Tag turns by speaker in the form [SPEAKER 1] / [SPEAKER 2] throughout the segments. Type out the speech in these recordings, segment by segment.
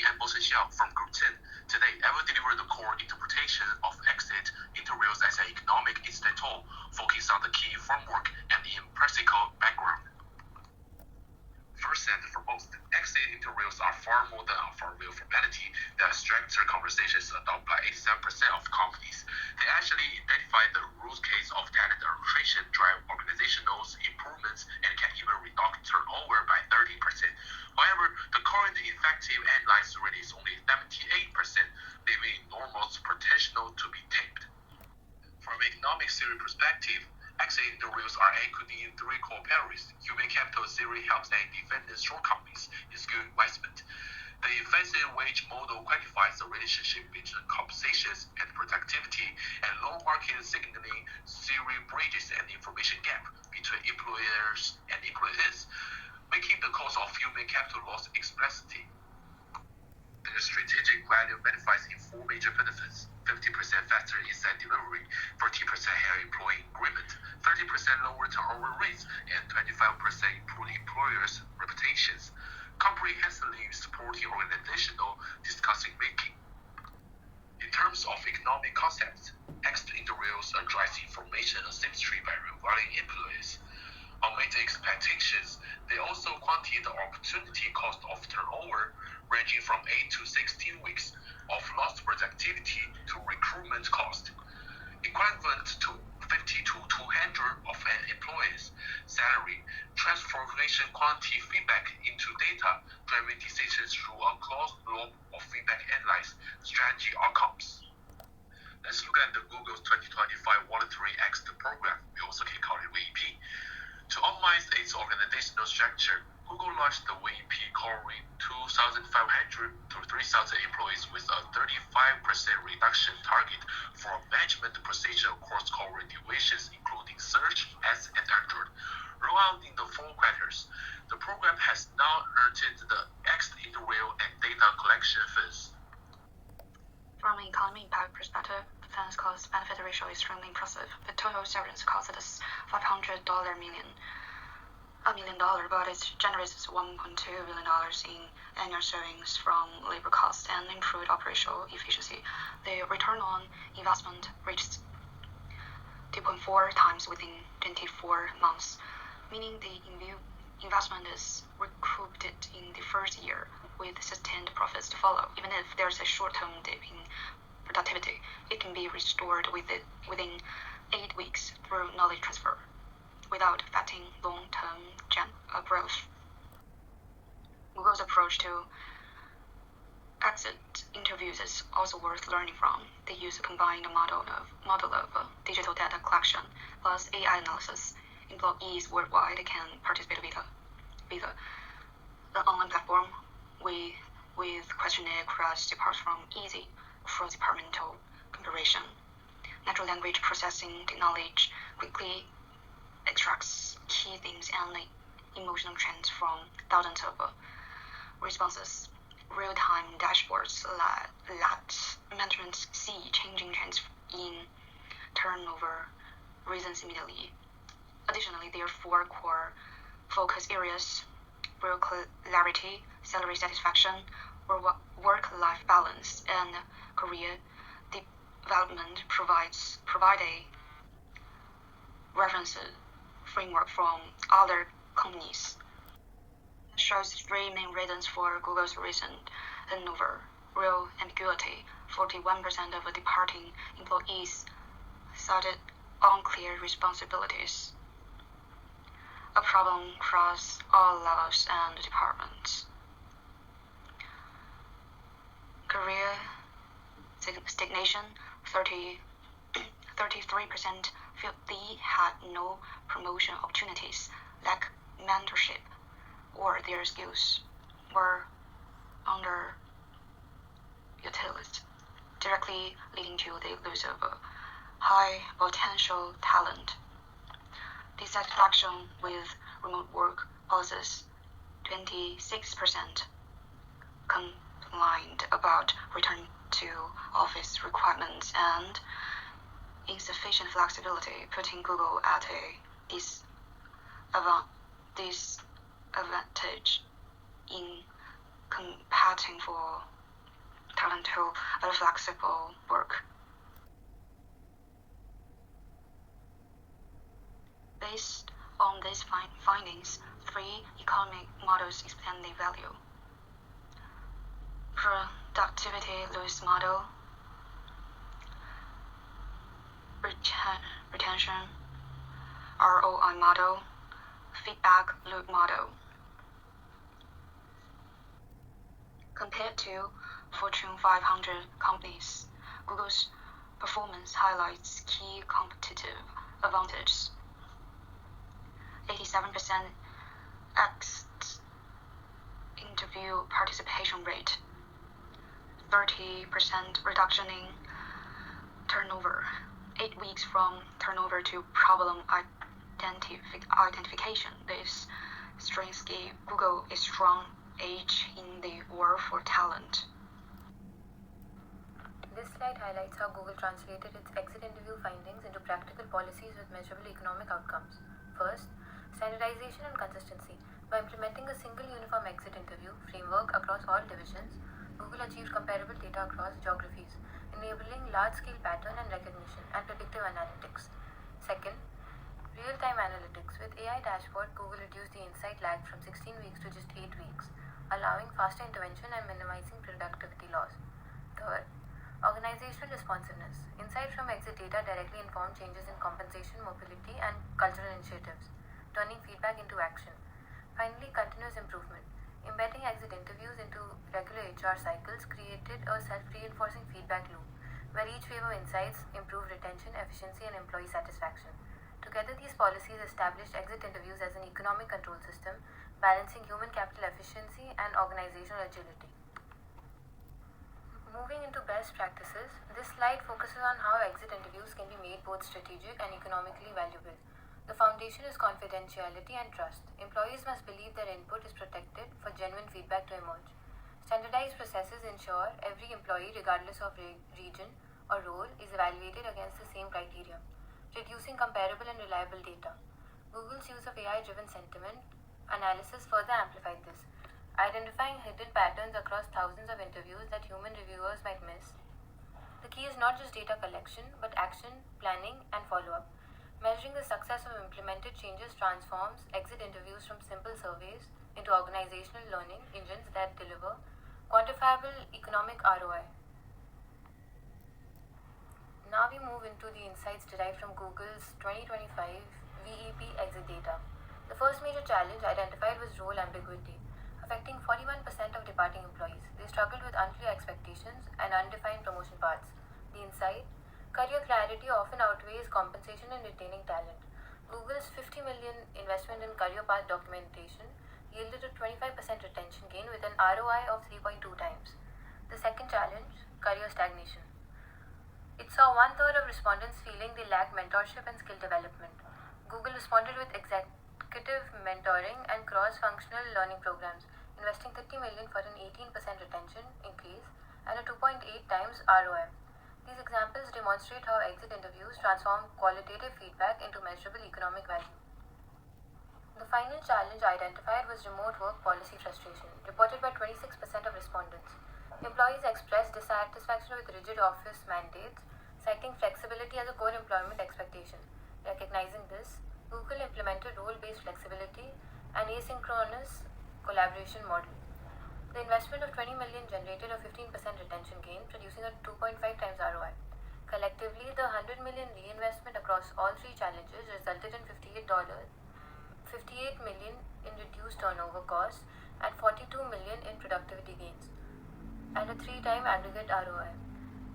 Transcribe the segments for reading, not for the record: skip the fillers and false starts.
[SPEAKER 1] and potential from Group 10. Today, I will deliver the core interpretation of exit interviews as an economic institute, focus on the key framework and the practical background. First and foremost, exit interviews are far more than a formal formality. They are structured conversations adopted by 87% of companies. They actually identify the root case of talent attrition, drive organizational improvements, and can even reduce turnover by 30%. However, the current effective analysis rate is only 78%, leaving enormous potential to be tapped. From an economic theory perspective, exit interviews are anchored in three core pillars. Human capital theory helps and defends shortcomings in skill investment. The efficient wage model quantifies the relationship between compensations and productivity, and low market signaling theory bridges an information gap between employers and employees, making the cost of human capital loss explicit. The strategic value manifests in four major benefits: 50% faster insight delivery, 40% higher employee agreement, 30% lower turnover rates, and 25% improved employers' reputations, comprehensively supporting organizational decision-making. In terms of economic concepts, exit interviews address information asymmetry by rewarding employees. On meeting expectations, they also quantify the opportunity cost of turnover, ranging from 8 to 16 weeks of lost productivity to recruitment cost, equivalent to 50 to 200 of an employee's salary. Transformation quantity feedback into data, driving decisions through a closed loop of feedback analyze strategy outcomes. Let's look at the Google's 2025 Voluntary Exit Program. We also can call it VEP. To optimize its organizational structure, Google launched the VEP covering 2,500 to 3,000 employees with a 35% reduction target for management position across core divisions including search, ads, and Android. Rolled in the 4 quarters, the program has now earned the exit interview and data collection fees.
[SPEAKER 2] From an economic impact perspective, the defense cost-benefit ratio is extremely impressive. The total severance cost is $500 million, but it generates $1.2 billion in annual savings from labor costs and improved operational efficiency. The return on investment reached 2.4 times within 24 months, meaning the investment is recouped in the first year with sustained profits to follow. Even if there's a short-term dip in productivity, it can be restored within 8 weeks through knowledge transfer, without affecting long-term growth. Google's approach to exit interviews is also worth learning from. They use a combined model of digital data collection plus AI analysis. Employees worldwide can participate with the online platform with questionnaire across departments from easy cross-departmental comparison. Natural language processing technology quickly extracts key themes and emotional trends from thousands of responses. Real-time dashboards let management see changing trends in turnover reasons immediately. Additionally, there are 4 core focus areas: real clarity, salary satisfaction, work-life balance, and career development. Provide a reference framework from other companies. It shows 3 main reasons for Google's recent turnover. Real ambiguity: 41% of departing employees cited unclear responsibilities, a problem across all levels and departments. Career stagnation: 33% feel they had no promotion opportunities, lack mentorship, or their skills were underutilized, directly leading to the loss of high potential talent. Dissatisfaction with remote work policies: 26% complained about return to office requirements and insufficient flexibility, putting Google at a disadvantage in competing for talent to a flexible work. Based on these findings, 3 economic models explain the value. Productivity loss model, retention ROI model, feedback loop model. Compared to Fortune 500 companies, Google's performance highlights key competitive advantages. 87% exit interview participation rate, 30% reduction in turnover, 8 weeks from turnover to problem identification. This strengths give Google a strong edge in the war for talent.
[SPEAKER 3] This slide highlights how Google translated its exit interview findings into practical policies with measurable economic outcomes. First, standardization and consistency. By implementing a single uniform exit interview framework across all divisions, Google achieved comparable data across geographies, enabling large-scale pattern and recognition and predictive analytics. Second, real-time analytics. With AI dashboard, Google reduced the insight lag from 16 weeks to just 8 weeks, allowing faster intervention and minimizing productivity loss. Third, organizational responsiveness. Insight from exit data directly informed changes in compensation, mobility, and cultural initiatives, turning feedback into action. Finally, continuous improvement. Embedding exit interviews into regular HR cycles created a self-reinforcing feedback loop, where each wave of insights improved retention, efficiency, and employee satisfaction. Together, these policies established exit interviews as an economic control system, balancing human capital efficiency and organizational agility. Moving into best practices, this slide focuses on how exit interviews can be made both strategic and economically valuable. The foundation is confidentiality and trust. Employees must believe their input is protected for genuine feedback to emerge. Standardized processes ensure every employee, regardless of region or role, is evaluated against the same criteria, reducing comparable and reliable data. Google's use of AI-driven sentiment analysis further amplified this, identifying hidden patterns across thousands of interviews that human reviewers might miss. The key is not just data collection, but action, planning, and follow-up. Measuring the success of implemented changes transforms exit interviews from simple surveys into organizational learning engines that deliver quantifiable economic ROI. Now we move into the insights derived from Google's 2025 VEP exit data. The first major challenge identified was role ambiguity, affecting 41% of departing employees. They struggled with unclear expectations and undefined promotion paths. The insight: career clarity often outweighs compensation in retaining talent. Google's $50 million investment in career path documentation yielded a 25% retention gain with an ROI of 3.2 times. The second challenge: career stagnation. It saw 1/3 of respondents feeling they lacked mentorship and skill development. Google responded with executive mentoring and cross-functional learning programs, investing $30 million for an 18% retention increase and a 2.8 times ROI. These examples demonstrate how exit interviews transform qualitative feedback into measurable economic value. The final challenge identified was remote work policy frustration, reported by 26% of respondents. Employees expressed dissatisfaction with rigid office mandates, citing flexibility as a core employment expectation. Recognizing this, Google implemented role-based flexibility and asynchronous collaboration model. The investment of $20 million generated a 15% retention gain, producing a 2.5 times ROI. Collectively, the $100 million reinvestment across all three challenges resulted in $58 million in reduced turnover costs and $42 million in productivity gains, and a 3-time aggregate ROI.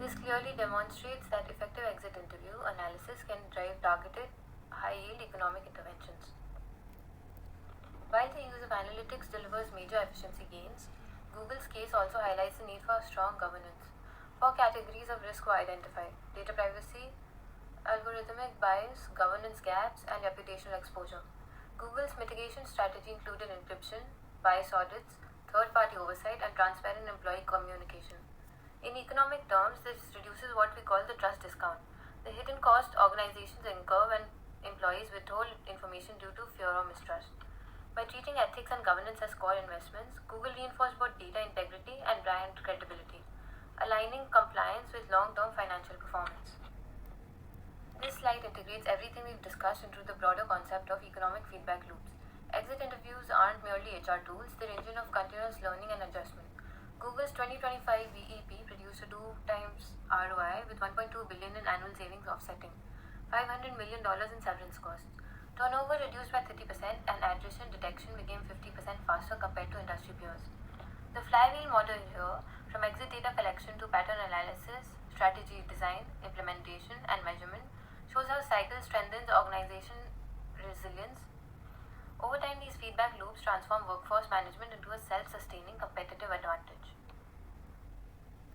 [SPEAKER 3] This clearly demonstrates that effective exit interview analysis can drive targeted, high-yield economic interventions. While the use of analytics delivers major efficiency gains, Google's case also highlights the need for strong governance. 4 categories of risk were identified: data privacy, algorithmic bias, governance gaps, and reputational exposure. Google's mitigation strategy included encryption, bias audits, third-party oversight, and transparent employee communication. In economic terms, this reduces what we call the trust discount, the hidden cost organizations incur when employees withhold information due to fear or mistrust. By treating ethics and governance as core investments, Google reinforced both data integrity and brand credibility, integrates everything we've discussed into the broader concept of economic feedback loops. Exit interviews aren't merely HR tools, they're engine of continuous learning and adjustment. Google's 2025 VEP produced a 2 times ROI with $1.2 billion in annual savings offsetting $500 million in severance costs. Turnover reduced by 30% and attrition detection became 50% faster compared to industry peers. The flywheel model here, from exit data collection to pattern analysis, strategy design, implementation, and measurement, shows how cycle strengthens organization resilience. Over time, these feedback loops transform workforce management into a self-sustaining competitive advantage.